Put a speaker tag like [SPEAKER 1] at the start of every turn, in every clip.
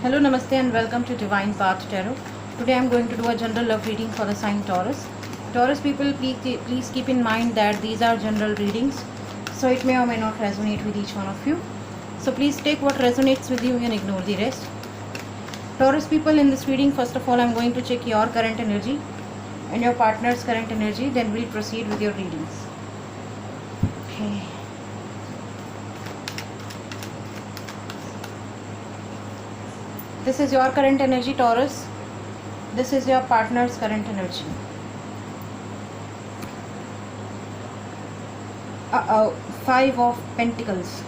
[SPEAKER 1] Hello, Namaste and welcome to Divine Path Tarot. Today I am going to do a general love reading for the sign Taurus. Taurus people, please keep in mind that these are general readings, so it may or may not resonate with each one of you. So please take what resonates with you and ignore the rest. Taurus people, in this reading, first of all, I am going to check your current energy and your partner's current energy, then we'll proceed with your readings. Okay. This is your current energy, Taurus. This is your partner's current energy. Five of Pentacles.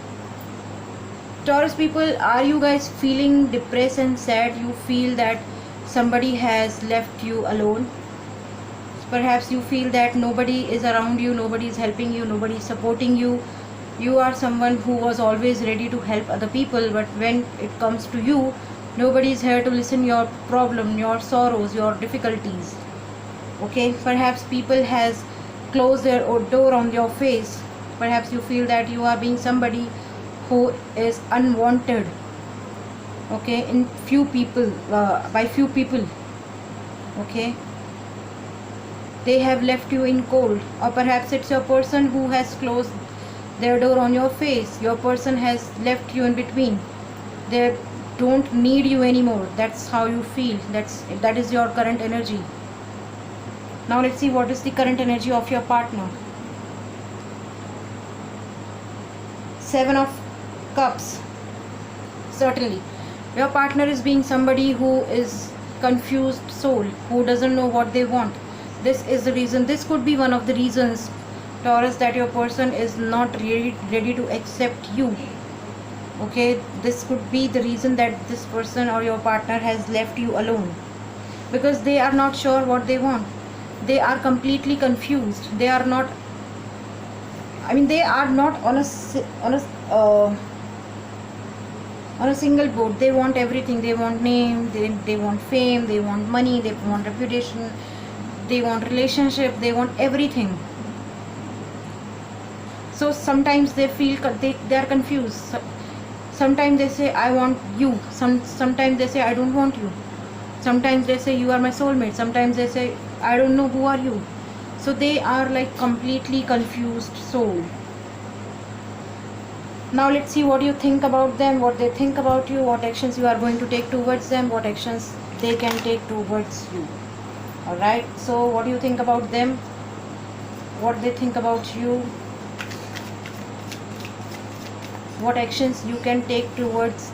[SPEAKER 1] Taurus people, are you guys feeling depressed and sad? You feel that somebody has left you alone. Perhaps you feel that nobody is around you, nobody is helping you, nobody is supporting you. You are someone who was always ready to help other people, but when it comes to you, nobody is here to listen your problem, your sorrows, your difficulties. Okay, perhaps people has closed their door on your face. Perhaps you feel that you are being somebody who is unwanted. Okay, in few people, by few people. Okay, they have left you in cold, or perhaps it's your person who has closed their door on your face. Your person has left you in between. They don't need you anymore. That's how you feel. That is your current energy. Now let's see what is the current energy of your partner. Seven of Cups. Certainly your partner is being somebody who is confused soul, who doesn't know what they want. This is the reason, this could be one of the reasons, Taurus, that your person is not really ready to accept you. Okay, this could be the reason that this person or your partner has left you alone, because they are not sure what they want. They are completely confused. They are not, they are not on a single boat. They want everything. They want name, they want fame, they want money, they want reputation, they want relationship, they want everything. So sometimes they feel they are confused. Sometimes they say I want you. Sometimes they say I don't want you. Sometimes they say you are my soulmate. Sometimes they say I don't know who are you. So they are like completely confused soul. Now let's see what you think about them, what they think about you, what actions you are going to take towards them, what actions they can take towards you. Alright, so what do you think about them, what they think about you, what actions you can take towards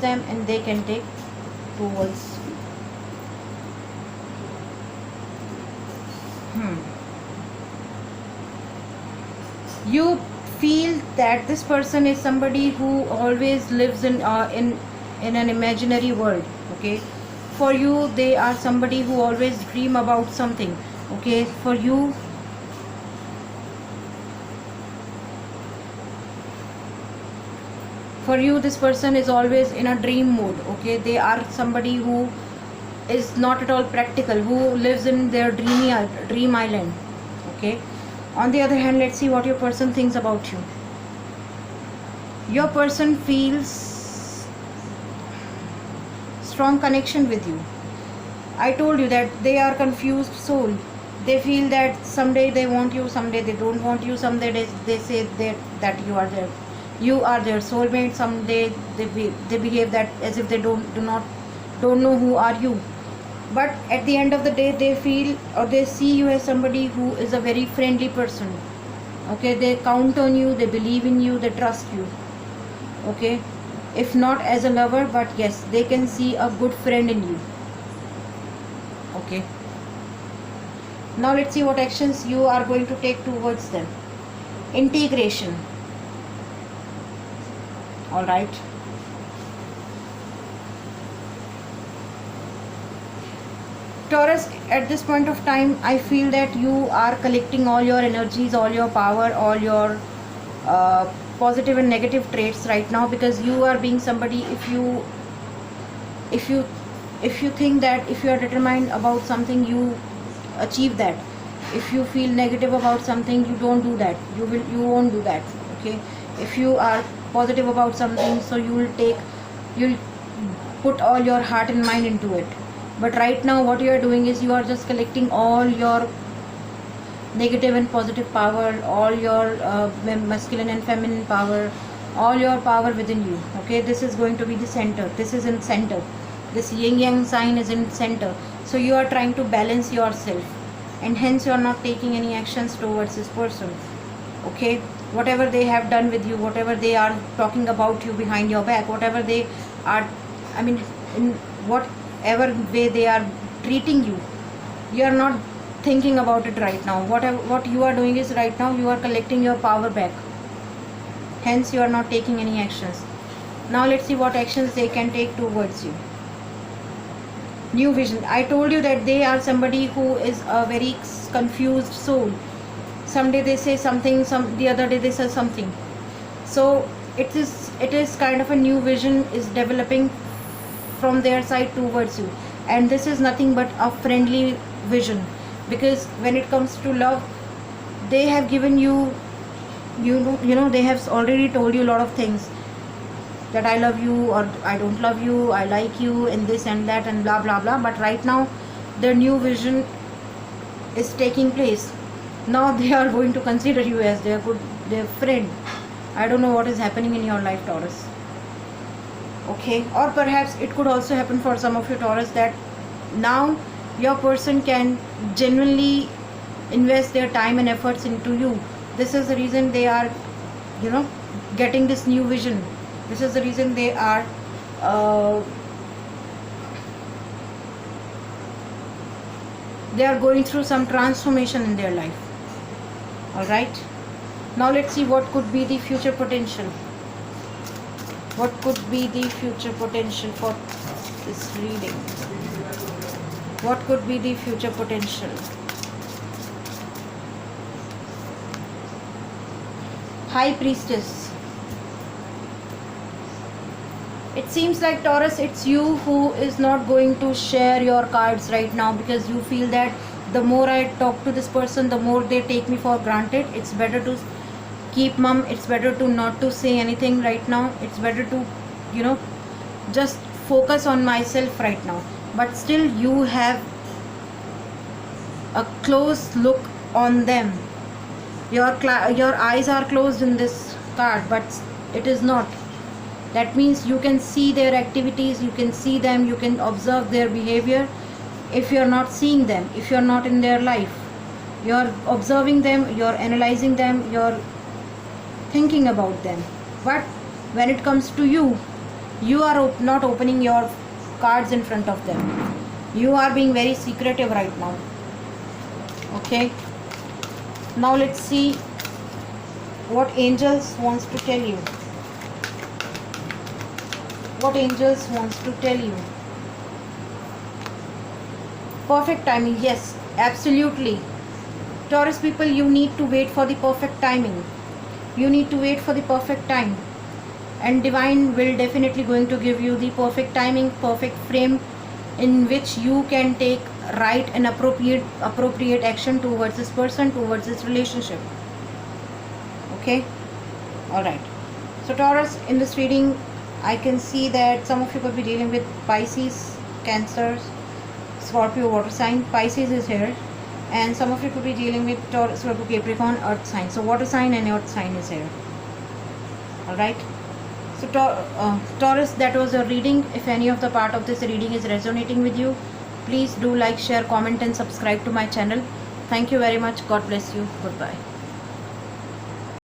[SPEAKER 1] them and they can take towards you. You feel that this person is somebody who always lives in an imaginary world. Okay, for you they are somebody who always dream about something. Okay, for you this person is always in a dream mode. Okay, they are somebody who is not at all practical, who lives in their dream island. Okay, on the other hand, let's see what your person thinks about you. Your person feels strong connection with you. I told you that they are confused soul. They feel that someday they want you, someday they don't want you, someday they say that you are their soulmate, someday they behave that as if they don't know who are you. But at the end of the day, they feel or they see you as somebody who is a very friendly person. Okay, they count on you, they believe in you, they trust you. Okay, if not as a lover, but yes, they can see a good friend in you. Okay, now let's see what actions you are going to take towards them. Integration. All right, Taurus, at this point of time, I feel that you are collecting all your energies, all your power, all your positive and negative traits right now, because you are being somebody, if you think that if you are determined about something, you achieve that. If you feel negative about something, you don't do that. You won't do that. Okay, if you are positive about something, so you will take you'll put all your heart and mind into it. But right now what you are doing is you are just collecting all your negative and positive power, all your masculine and feminine power, all your power within you. Okay, this is going to be the center. This is in center. This yin yang sign is in center. So you are trying to balance yourself, and hence you are not taking any actions towards this person. Okay, whatever they have done with you, whatever they are talking about you behind your back, whatever they are, I mean, in whatever way they are treating you, you are not thinking about it right now. What you are doing is right now you are collecting your power back, hence you are not taking any actions. Now let's see what actions they can take towards you. New vision. I told you that they are somebody who is a very confused soul. Someday they say something, the other day they say something. So it is kind of a new vision is developing from their side towards you, and this is nothing but a friendly vision, because when it comes to love, they have given you, you know they have already told you a lot of things, that I love you, or I don't love you, I like you, and this and that and blah blah blah. But right now their new vision is taking place. Now they are going to consider you as their friend. I don't know what is happening in your life, Taurus. Okay, or perhaps it could also happen for some of you, Taurus, that now your person can genuinely invest their time and efforts into you. This is the reason they are, getting this new vision. This is the reason they are going through some transformation in their life. All right, now let's see what could be the future potential. What could be the future potential for this reading? What could be the future potential? High Priestess. It seems like, Taurus, it's you who is not going to share your cards right now, because you feel that the more I talk to this person, the more they take me for granted. It's better to keep mum. It's better to not to say anything right now. It's better to, just focus on myself right now. But still you have a close look on them. Your eyes are closed in this card, but it is not. That means you can see their activities, you can see them, you can observe their behavior. If you are not seeing them, if you are not in their life, you are observing them, you are analyzing them, you are thinking about them. But when it comes to you, you are not opening your cards in front of them. You are being very secretive right now. Okay, now let's see what angels wants to tell you. What angels wants to tell you. Perfect timing. Yes, absolutely. Taurus people, you need to wait for the perfect timing. You need to wait for the perfect time, and divine will definitely going to give you the perfect timing, perfect frame in which you can take right and appropriate action towards this person, towards this relationship. Okay, all right. So Taurus, in this reading I can see that some of you could be dealing with Pisces, Cancer, Scorpio, water sign. Pisces is here, and some of you could be dealing with Taurus, Scorpio, Capricorn, earth sign. So water sign and earth sign is here. All right. So Taurus, that was a reading. If any of the part of this reading is resonating with you, please do like, share, comment and subscribe to my channel. Thank you very much. God bless you. Goodbye.